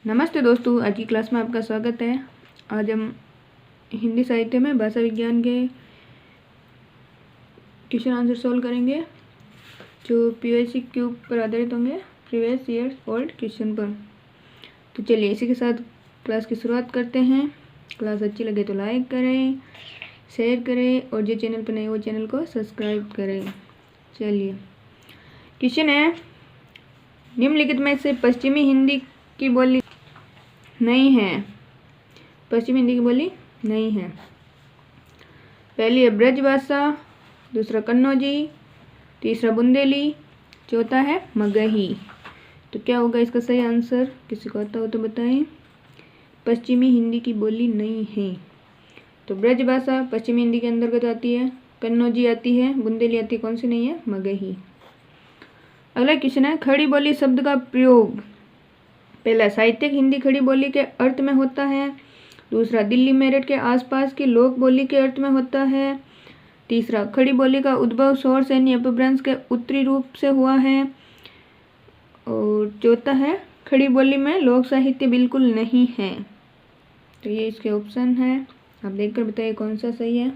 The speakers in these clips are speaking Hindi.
नमस्ते दोस्तों, आज की क्लास में आपका स्वागत है। आज हम हिंदी साहित्य में भाषा विज्ञान के क्वेश्चन आंसर सॉल्व करेंगे जो पीवाईसी क्यूब पर आधारित होंगे, प्रीवियस ईयर्स ओल्ड क्वेश्चन पर। तो चलिए इसी के साथ क्लास की शुरुआत करते हैं। क्लास अच्छी लगे तो लाइक करें, शेयर करें और जो चैनल पर नए वो चैनल को सब्सक्राइब करें। चलिए क्वेश्चन है, निम्नलिखित में से पश्चिमी हिंदी की बोली नहीं है। पश्चिमी हिंदी की बोली नहीं है। पहली है ब्रजभाषा, दूसरा कन्नौजी, तीसरा बुंदेली, चौथा है मगही। तो क्या होगा इसका सही आंसर? किसी को आता हो तो बताएं। पश्चिमी हिंदी की बोली नहीं है तो ब्रजभाषा पश्चिमी हिंदी के अंतर्गत आती है, कन्नौजी आती है, बुंदेली आती है, कौन सी नहीं है? मगही। अगला क्वेश्चन है, खड़ी बोली शब्द का प्रयोग। पहला, साहित्यिक हिंदी खड़ी बोली के अर्थ में होता है। दूसरा, दिल्ली मेरठ के आसपास की लोक बोली के अर्थ में होता है। तीसरा, खड़ी बोली का उद्भव शोर सैनी अपभ्रंश के उत्तरी रूप से हुआ है। और चौथा है, खड़ी बोली में लोक साहित्य बिल्कुल नहीं है। तो ये इसके ऑप्शन है, आप देखकर बताइए कौन सा सही है।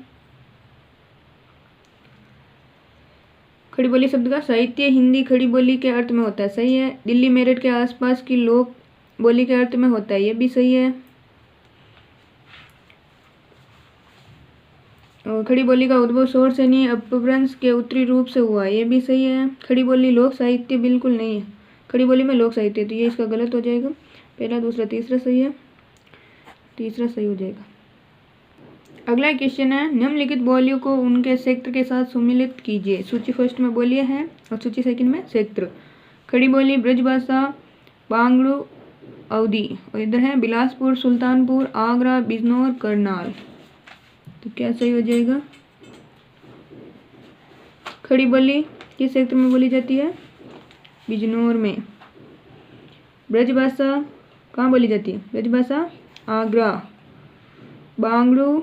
खड़ी बोली शब्द का साहित्य हिंदी खड़ी बोली के अर्थ में होता है, सही है। दिल्ली मेरठ के आसपास की लोक बोली के अर्थ में होता है, ये भी सही है। और खड़ी बोली का उद्भव शोर सैनी अपभ्रंश के उत्तरी रूप से हुआ, ये भी सही है। खड़ी बोली लोक साहित्य बिल्कुल नहीं है, खड़ी बोली में लोक साहित्य, तो ये इसका गलत हो जाएगा। पहला, दूसरा, तीसरा सही है, तीसरा सही हो जाएगा। अगला क्वेश्चन है, निम्नलिखित बोलियों को उनके क्षेत्र के साथ सम्मिलित कीजिए। सूची फर्स्ट में बोलियां हैं और सूची सेकंड में क्षेत्र। खड़ी बोली ब्रजभाषा, बांगड़ू, अवधी, और इधर है बिलासपुर, सुल्तानपुर, आगरा, बिजनौर, करनाल। तो क्या सही हो जाएगा? खड़ी बोली किस क्षेत्र में बोली जाती है? बिजनौर में। ब्रजभाषा कहाँ बोली जाती है? ब्रजभाषा आगरा। बांगड़ू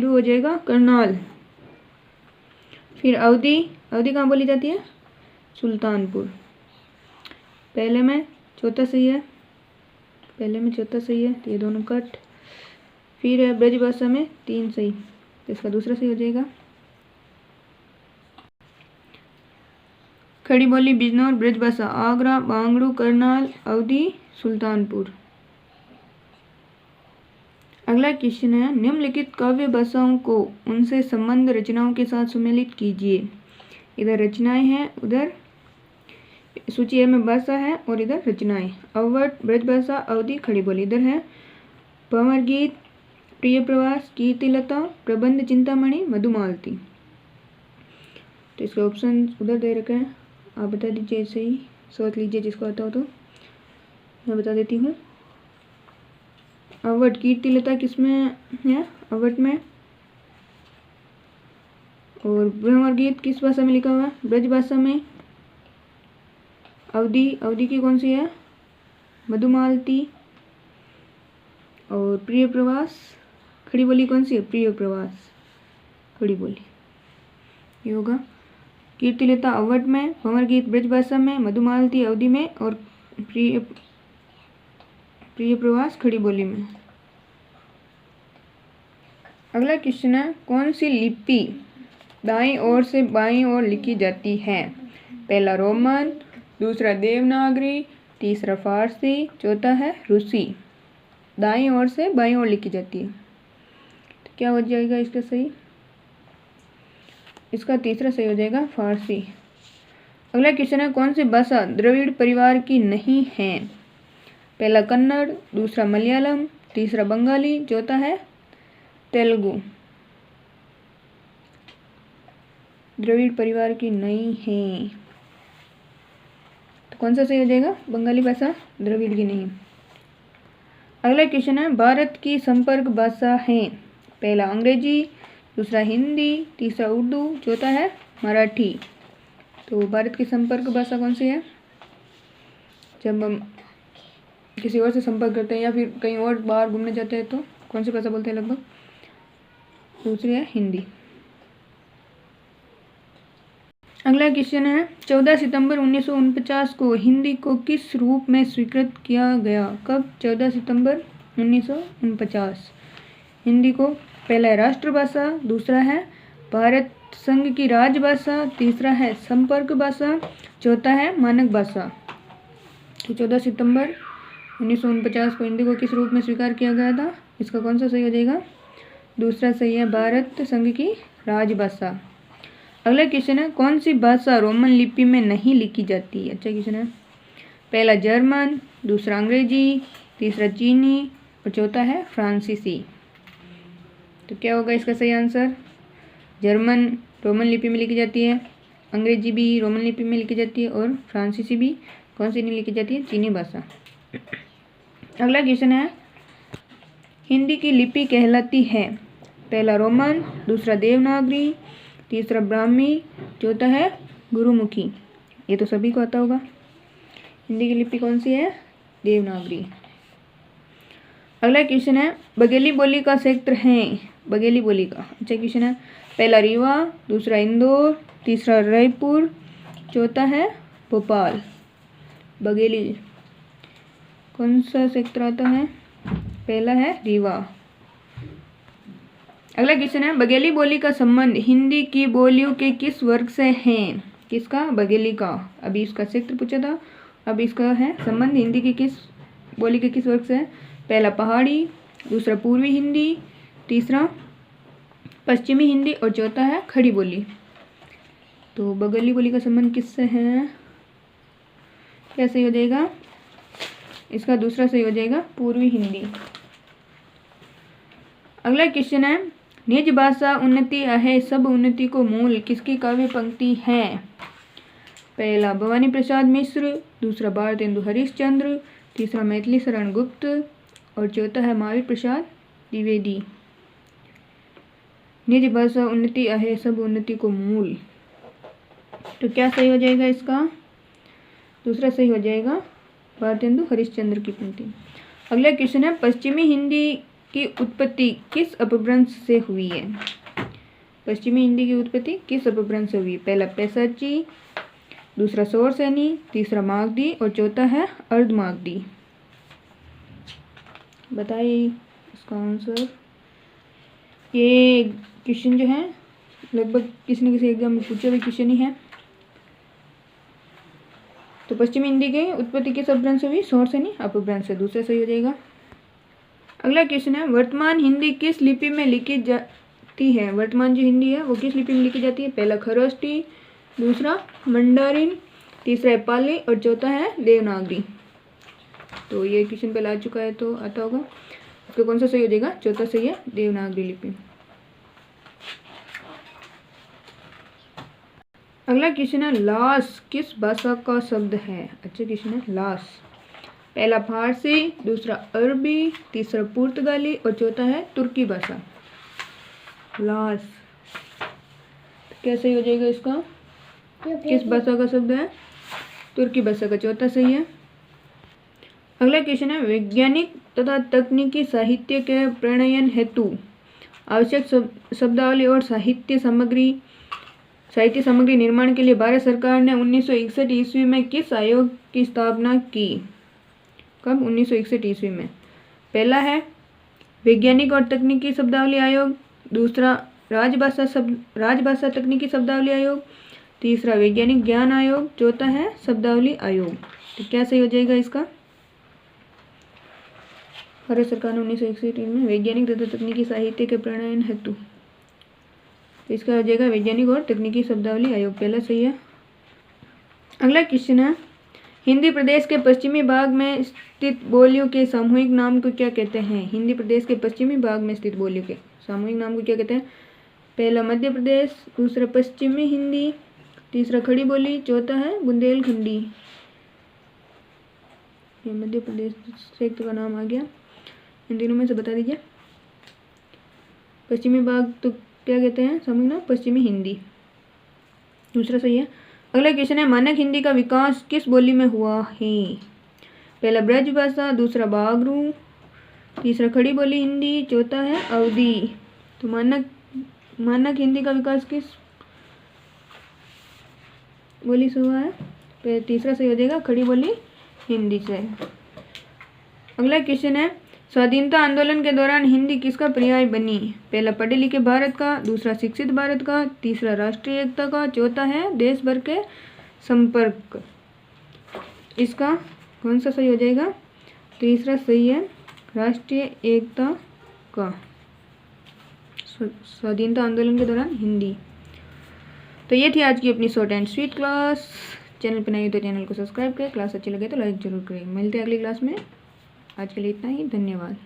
हो जाएगा करनाल। फिर अवधी कहाँ बोली जाती है? सुल्तानपुर। पहले में चौथा सही है, पहले में चौथा सही है, तो ये दोनों कट। फिर है ब्रजभाषा में 3 सही, तो इसका दूसरा सही हो जाएगा। खड़ी बोली बिजनौर, ब्रजभाषा आगरा, बांगड़ू, करनाल, अवधी, सुल्तानपुर। अगला क्वेश्चन है, निम्नलिखित काव्य भाषाओं को उनसे संबंध रचनाओं के साथ सम्मिलित कीजिए। इधर रचनाएं हैं, उधर सूची ए में भाषा है और इधर रचनाएं। अवध, ब्रजभाषा, अवधी, खड़ी बोली। इधर है भंवर गीत, प्रिय प्रवास, कीर्तिलता, प्रबंध चिंतामणि, मधुमालती। तो इसके ऑप्शन उधर दे रखे हैं, आप बता दीजिए, ऐसे ही सोच लीजिए जिसको आता हो तो। मैं बता देती हूँ। अवध, कीर्तिलता किसमें है? अवध में। और भ्रमर गीत किस भाषा में लिखा हुआ है? ब्रजभाषा में। अवधी की कौन सी है? मधुमालती। और प्रिय प्रवास, खड़ी बोली कौन सी है? प्रिय प्रवास, खड़ी बोली। ये होगा कीर्तिलता अवध में, भंवर गीत ब्रजभाषा में, मधुमालती अवधी में, और प्रिय प्रवास खड़ी बोली में। अगला क्वेश्चन है, कौन सी लिपि दाईं ओर से बाईं ओर लिखी जाती है? पहला रोमन, दूसरा देवनागरी, तीसरा फारसी, चौथा है रूसी। दाईं ओर से बाईं ओर लिखी जाती है, तो क्या हो जाएगा इसका सही? इसका तीसरा सही हो जाएगा, फारसी। अगला क्वेश्चन है, कौन सी भाषा द्रविड़ परिवार की नहीं है? पहला कन्नड़, दूसरा मलयालम, तीसरा बंगाली, चौथा है तेलुगु। द्रविड़ परिवार की नहीं है, तो कौन सा सही हो जाएगा? बंगाली भाषा द्रविड़ की नहीं। अगला क्वेश्चन है, भारत की संपर्क भाषा है? पहला अंग्रेजी, दूसरा हिंदी, तीसरा उर्दू, चौथा है मराठी। तो भारत की संपर्क भाषा कौन सी है? जब हम किसी और से संपर्क करते हैं या फिर कहीं और बाहर घूमने जाते हैं तो कौन सी भाषा बोलते हैं? लगभग दूसरी है हिंदी। अगला क्वेश्चन है 14 सितंबर 1949 को हिंदी को किस रूप में स्वीकृत किया गया? कब? 14 सितंबर 1949 हिंदी को पहला है राष्ट्रभाषा, दूसरा है भारत संघ की राजभाषा, तीसरा है संपर्क भाषा, चौथा है मानक भाषा। तो 14 सितंबर 1949 को हिंदी को किस रूप में स्वीकार किया गया था? इसका कौन सा सही हो जाएगा? दूसरा सही है, भारत संघ की राजभाषा। अगला क्वेश्चन है कौन सी भाषा रोमन लिपि में नहीं लिखी जाती? अच्छा क्वेश्चन है। पहला जर्मन, दूसरा अंग्रेजी, तीसरा चीनी और चौथा है फ्रांसीसी। तो क्या होगा इसका सही आंसर? जर्मन रोमन लिपि में लिखी जाती है, अंग्रेजी भी रोमन लिपि में लिखी जाती है और फ्रांसीसी भी कौन सी नहीं लिखी जाती है? चीनी भाषा। अगला क्वेश्चन है हिंदी की लिपि कहलाती है? पहला रोमन, दूसरा देवनागरी, तीसरा ब्राह्मी, चौथा है गुरुमुखी। ये तो सभी को आता होगा। हिंदी की लिपि कौन सी है? देवनागरी। अगला क्वेश्चन है बघेली बोली का क्षेत्र है? बघेली बोली का अच्छा क्वेश्चन है। पहला रीवा, दूसरा इंदौर, तीसरा रायपुर, चौथा है भोपाल। बघेली कौन सा क्षेत्र आता है? पहला है रीवा। अगला क्वेश्चन है बघेली बोली का संबंध हिंदी की बोलियों के किस वर्ग से है? किसका? बघेली का। अभी इसका क्षेत्र पूछा था, अब इसका है संबंध हिंदी की किस बोली के किस वर्ग से है? पहला पहाड़ी, दूसरा पूर्वी हिंदी, तीसरा पश्चिमी हिंदी और चौथा है खड़ी बोली। तो बघेली बोली का संबंध किससे है? क्या सही हो जाएगा? इसका दूसरा सही हो जाएगा, पूर्वी हिंदी। अगला क्वेश्चन है निज भाषा उन्नति है सब उन्नति को मूल किसकी काव्य पंक्ति है? पहला भवानी प्रसाद मिश्र, दूसरा भारतेंदु हरिश्चंद्र, तीसरा मैथिली शरण गुप्त और चौथा है महावीर प्रसाद द्विवेदी। निज भाषा उन्नति है सब उन्नति को मूल, तो क्या सही हो जाएगा इसका? दूसरा सही हो जाएगा, भारतेंदु हरिश्चंद्र की पंक्ति। अगला क्वेश्चन है पश्चिमी हिंदी की उत्पत्ति किस अपभ्रंश से हुई है? पश्चिमी हिंदी की उत्पत्ति किस अपभ्रंश से हुई? पहला पैसाची, दूसरा शौरसेनी, तीसरा मागधी और चौथा है अर्धमागधी। बताइए इसका आंसर। ये क्वेश्चन जो है लगभग किसी न किसी एग्जाम में पूछे हुए क्वेश्चन ही है। तो पश्चिमी हिंदी की उत्पत्ति किस अपभ्रंश से हुई? शौरसेनी अपभ्रंश से। दूसरा सही हो जाएगा। अगला क्वेश्चन है वर्तमान हिंदी किस लिपि में लिखी जाती है? वर्तमान जो हिंदी है वो किस लिपि में लिखी जाती है? पहला खरोष्टी, दूसरा मंडारिन, तीसरा है पाली और चौथा है देवनागरी। तो ये क्वेश्चन पहले आ चुका है तो आता होगा। इसका कौन सा सही हो जाएगा? चौथा सही है, देवनागरी लिपि। अगला क्वेश्चन है लास किस भाषा का शब्द है? अच्छा क्वेश्चन है लास। पहला फारसी, दूसरा अरबी, तीसरा पुर्तगाली और चौथा है तुर्की भाषा। लास क्या सही हो जाएगा इसका? किस भाषा का शब्द है? तुर्की भाषा का। चौथा सही है। अगला क्वेश्चन है वैज्ञानिक तथा तकनीकी साहित्य के प्रणयन हेतु आवश्यक शब्दावली और साहित्य सामग्री निर्माण के लिए भारत सरकार ने 1961 ईस्वी में किस आयोग की स्थापना की? कब? 1961 ईस्वी में। पहला है वैज्ञानिक और तकनीकी शब्दावली आयोग, दूसरा राजभाषा तकनीकी शब्दावली आयोग, तीसरा वैज्ञानिक ज्ञान आयोग, चौथा है शब्दावली आयोग। तो क्या सही हो जाएगा इसका? भारत सरकार ने 1961 में वैज्ञानिक तथा तकनीकी साहित्य के प्रणयन हेतु, तो इसका हो जाएगा वैज्ञानिक और तकनीकी शब्दावली आयोग। पहला सही है। अगला क्वेश्चन है हिंदी प्रदेश के पश्चिमी भाग में स्थित बोलियों के सामूहिक नाम को क्या कहते हैं? हिंदी प्रदेश के पश्चिमी भाग में स्थित बोलियों के सामूहिक नाम को क्या कहते हैं? पहला मध्य प्रदेश, दूसरा पश्चिमी हिंदी, तीसरा खड़ी बोली, चौथा है बुंदेलखंडी। ये मध्य प्रदेश क्षेत्र का नाम आ गया। इन तीनों में से बता दीजिए। पश्चिमी भाग तो क्या कहते हैं सामूहिक नाम? पश्चिमी हिंदी। दूसरा सही है। अगला क्वेश्चन है मानक हिंदी का विकास किस बोली में हुआ है? पहला ब्रज भाषा, दूसरा बागरू, तीसरा खड़ी बोली हिंदी, चौथा है अवधी। तो मानक हिंदी का विकास किस बोली से हुआ है, फिर तीसरा सही हो जाएगा खड़ी बोली हिंदी से। अगला क्वेश्चन है, स्वाधीनता आंदोलन के दौरान हिंदी किसका पर्याय बनी? पहला पढ़े लिखे भारत का, दूसरा शिक्षित भारत का, तीसरा राष्ट्रीय एकता का, चौथा है देश भर के संपर्क। इसका कौन सा सही हो जाएगा? तीसरा सही है, राष्ट्रीय एकता का। स्वाधीनता आंदोलन के दौरान हिंदी। तो ये थी आज की अपनी short and sweet class. Channel पर नए हो तो चैनल को सब्सक्राइब करें, क्लास अच्छी लगे तो लाइक जरूर करें। मिलते हैं अगली क्लास में। आज के लिए इतना ही, धन्यवाद।